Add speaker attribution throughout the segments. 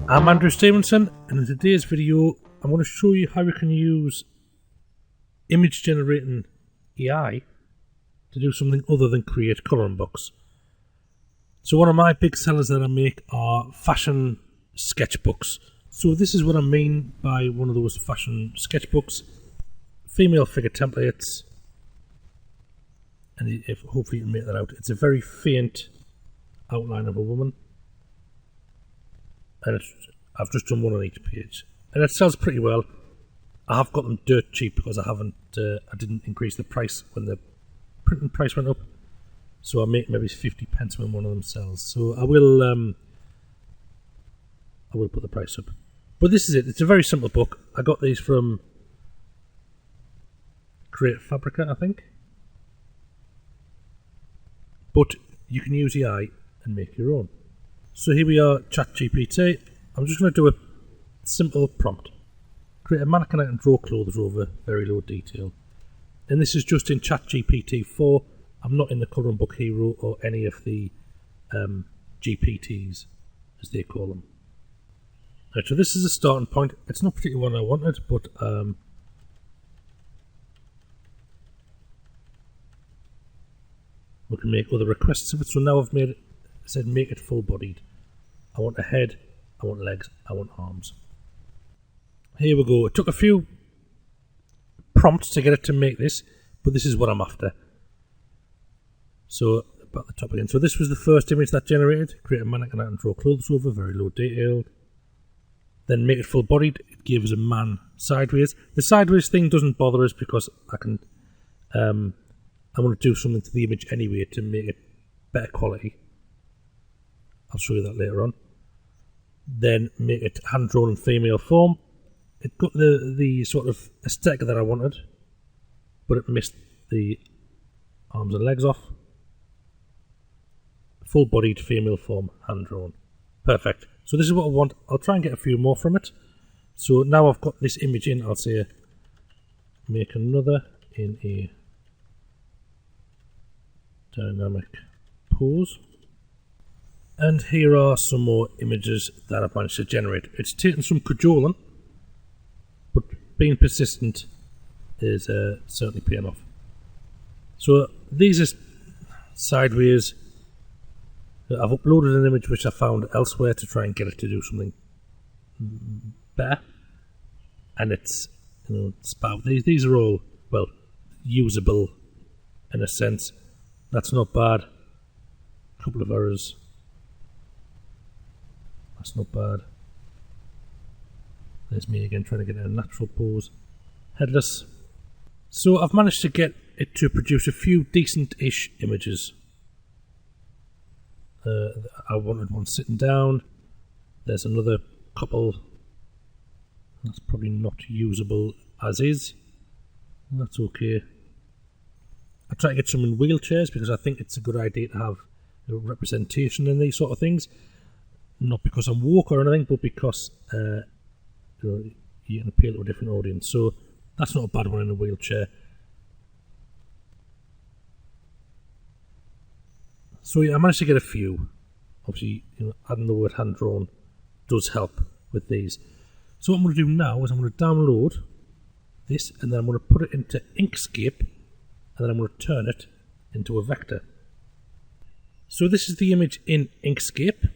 Speaker 1: I'm Andrew Stevenson, and in today's video I'm going to show you how you can use image generating AI to do something other than create colouring books. So one of my big sellers that I make are fashion sketchbooks. So this is what I mean by one of those fashion sketchbooks. Female figure templates, and if hopefully you can make that out. It's a very faint outline of a woman, and I've just done one on each page, and it sells pretty well. I have got them dirt cheap because I didn't increase the price when the printing price went up, so I make maybe 50 pence when one of them sells. So I will put the price up. But this is it. It's a very simple book. I got these from Create Fabrica, I think. But you can use AI and make your own. So here we are, ChatGPT. I'm just going to do a simple prompt. Create a mannequin I can draw clothes over, very low detail. And this is just in ChatGPT 4. I'm not in the Colouring Book Hero or any of the GPTs, as they call them. Right, so this is a starting point. It's not particularly what I wanted, but we can make other requests of it. So now I've made it, said make it full-bodied. I want a head, I want legs, I want arms. Here we go. It took a few prompts to get it to make this, but this is what I'm after. So about the top again. So this was the first image that generated. Create a mannequin I can draw clothes over, very low detail. Then make it full-bodied. It gave us a man sideways. The sideways thing doesn't bother us because I can. I want to do something to the image anyway to make it better quality. I'll show you that later on. Then make it hand-drawn in female form. It got the sort of aesthetic that I wanted, but it missed the arms and legs off. Full-bodied female form, hand-drawn. Perfect. So this is what I want. I'll try and get a few more from it. So now I've got this image in, I'll say make another in a dynamic pose. And here are some more images that I've managed to generate. It's taken some cajoling, but being persistent is certainly paying off. So these are sideways. I've uploaded an image which I found elsewhere to try and get it to do something better, and it's spout. These are all, well, usable in a sense. That's not bad. A couple of errors. That's not bad. There's me again trying to get in a natural pose. Headless. So I've managed to get it to produce a few decent-ish images. I wanted one sitting down. There's another couple. That's probably not usable as is. That's okay. I try to get some in wheelchairs because I think it's a good idea to have a representation in these sort of things. Not because I'm woke or anything, but because you can appeal to a different audience. So that's not a bad one in a wheelchair. So yeah, I managed to get a few. Obviously, adding the word hand drawn does help with these. So what I'm going to do now is I'm going to download this, and then I'm going to put it into Inkscape, and then I'm going to turn it into a vector. So this is the image in Inkscape.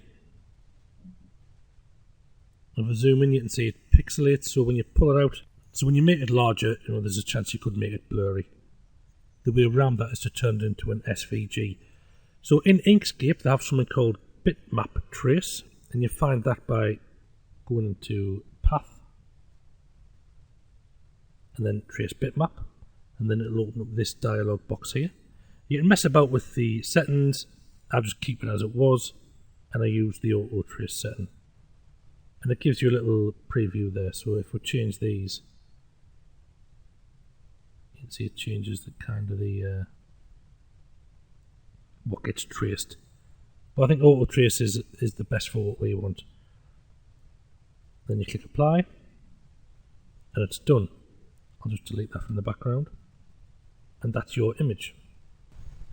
Speaker 1: If I zoom in, you can see it pixelates. So when you pull it out, so when you make it larger, there's a chance you could make it blurry. The way around that is to turn it into an SVG. So in Inkscape, they have something called bitmap trace, and you find that by going into path, and then trace bitmap, and then it'll open up this dialog box here. You can mess about with the settings. I'll just keep it as it was, and I use the auto trace setting, and it gives you a little preview there. So if we change these, you can see it changes the kind of the what gets traced. But I think auto trace is the best for what we want. Then you click apply, and it's done. I'll just delete that from the background, and that's your image.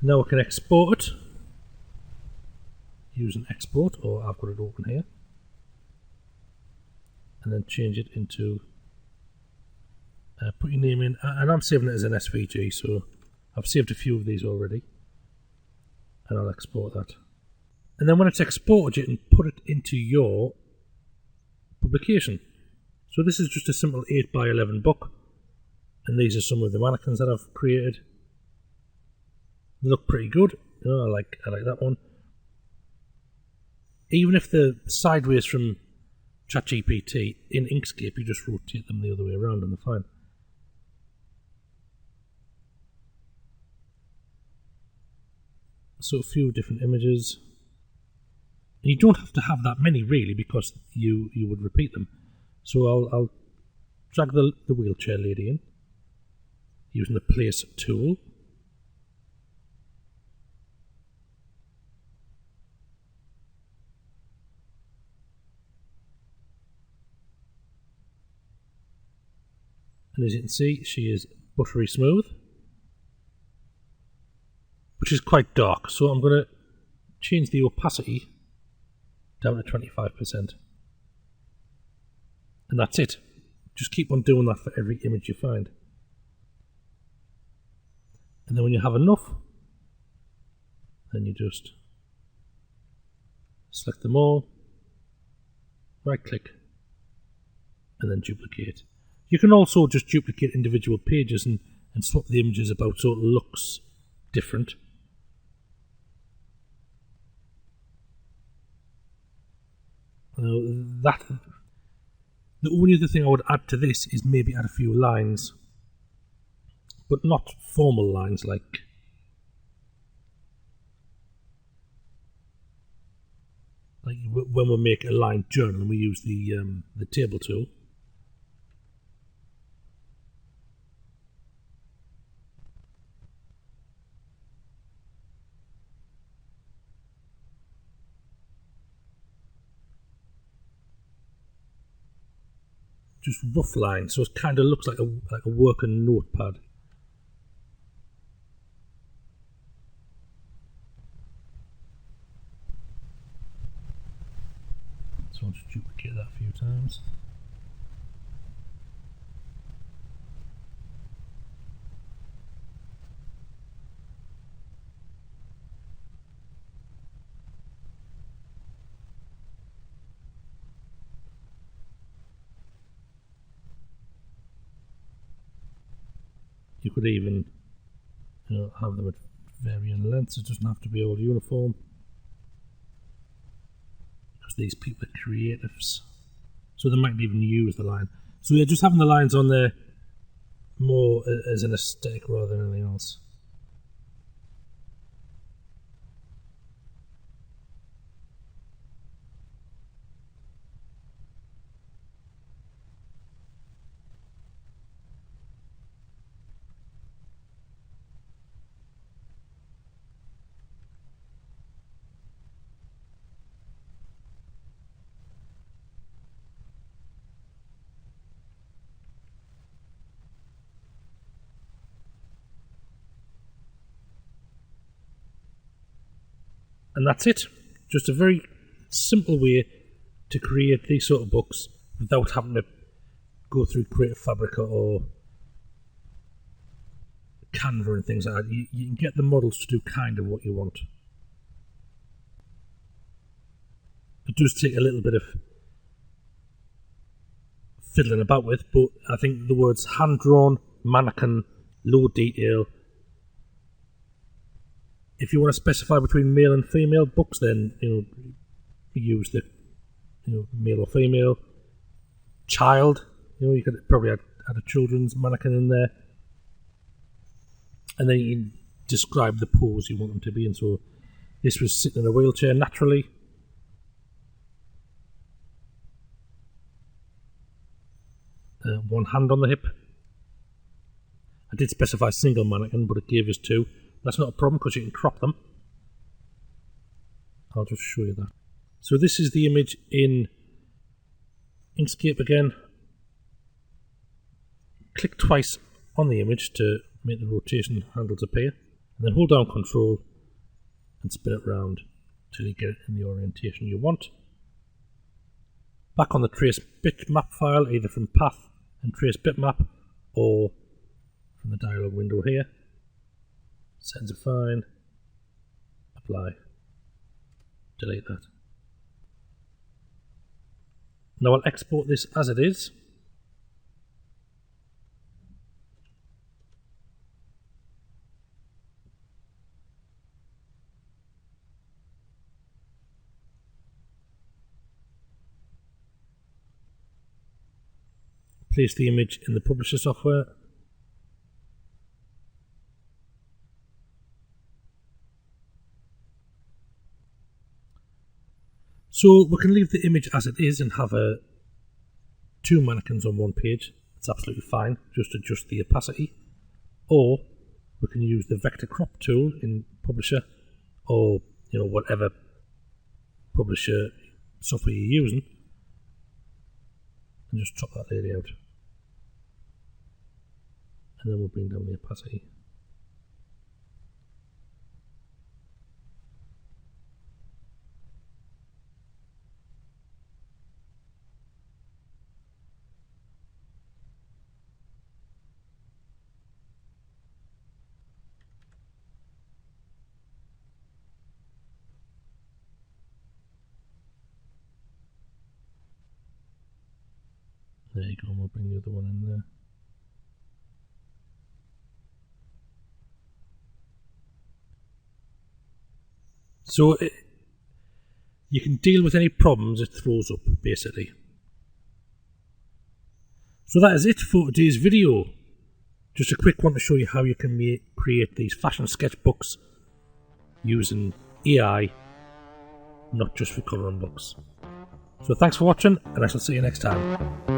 Speaker 1: Now I can export it use an export, or I've got it open here. and then change it into, put your name in, and I'm saving it as an SVG, so I've saved a few of these already, and I'll export that. And then when it's exported, you can put it into your publication. So this is just a simple 8x11 book, and these are some of the mannequins that I've created. They look pretty good. You know, I like that one. Even if they're sideways from ChatGPT, in Inkscape you just rotate them the other way around and they're fine. So a few different images. And you don't have to have that many really, because you would repeat them. So I'll drag the wheelchair lady in using the place tool. And as you can see, she is buttery smooth, which is quite dark. So I'm going to change the opacity down to 25%. And that's it. Just keep on doing that for every image you find. And then when you have enough, then you just select them all, right click, and then duplicate. You can also just duplicate individual pages and swap the images about so it looks different. The only other thing I would add to this is maybe add a few lines, but not formal lines like when we make a line journal and we use the table tool. Just rough lines, so it kind of looks like a working notepad. So I'll just duplicate that a few times. You could even, have them at varying lengths. It doesn't have to be all uniform, because these people are creatives, so they might even use the line. So yeah, just having the lines on there more as an aesthetic rather than anything else. And that's it. Just a very simple way to create these sort of books without having to go through Creative Fabrica or Canva and things like that. You can get the models to do kind of what you want. It does take a little bit of fiddling about with, but I think the words hand-drawn, mannequin, low detail. If you want to specify between male and female books, then you use the male or female. Child, you could probably add a children's mannequin in there, and then you can describe the pose you want them to be in. So this was sitting in a wheelchair naturally. One hand on the hip. I did specify single mannequin, but it gave us two. That's not a problem because you can crop them. I'll just show you that. So this is the image in Inkscape again. Click twice on the image to make the rotation handles appear, and then hold down Control and spin it round till you get it in the orientation you want. back on the trace bitmap file, either from path and trace bitmap or from the dialog window here. Settings are fine. Apply. Delete that. Now I'll export this as it is. Place the image in the publisher software. So we can leave the image as it is and have two mannequins on one page. It's absolutely fine. Just adjust the opacity. Or we can use the vector crop tool in publisher, or whatever publisher software you're using, and just chop that lady out. And then we'll bring down the opacity. There you go, and we'll bring the other one in there. So you can deal with any problems it throws up, basically. So that is it for today's video. Just a quick one to show you how you can create these fashion sketchbooks using AI, not just for colouring books. So thanks for watching, and I shall see you next time.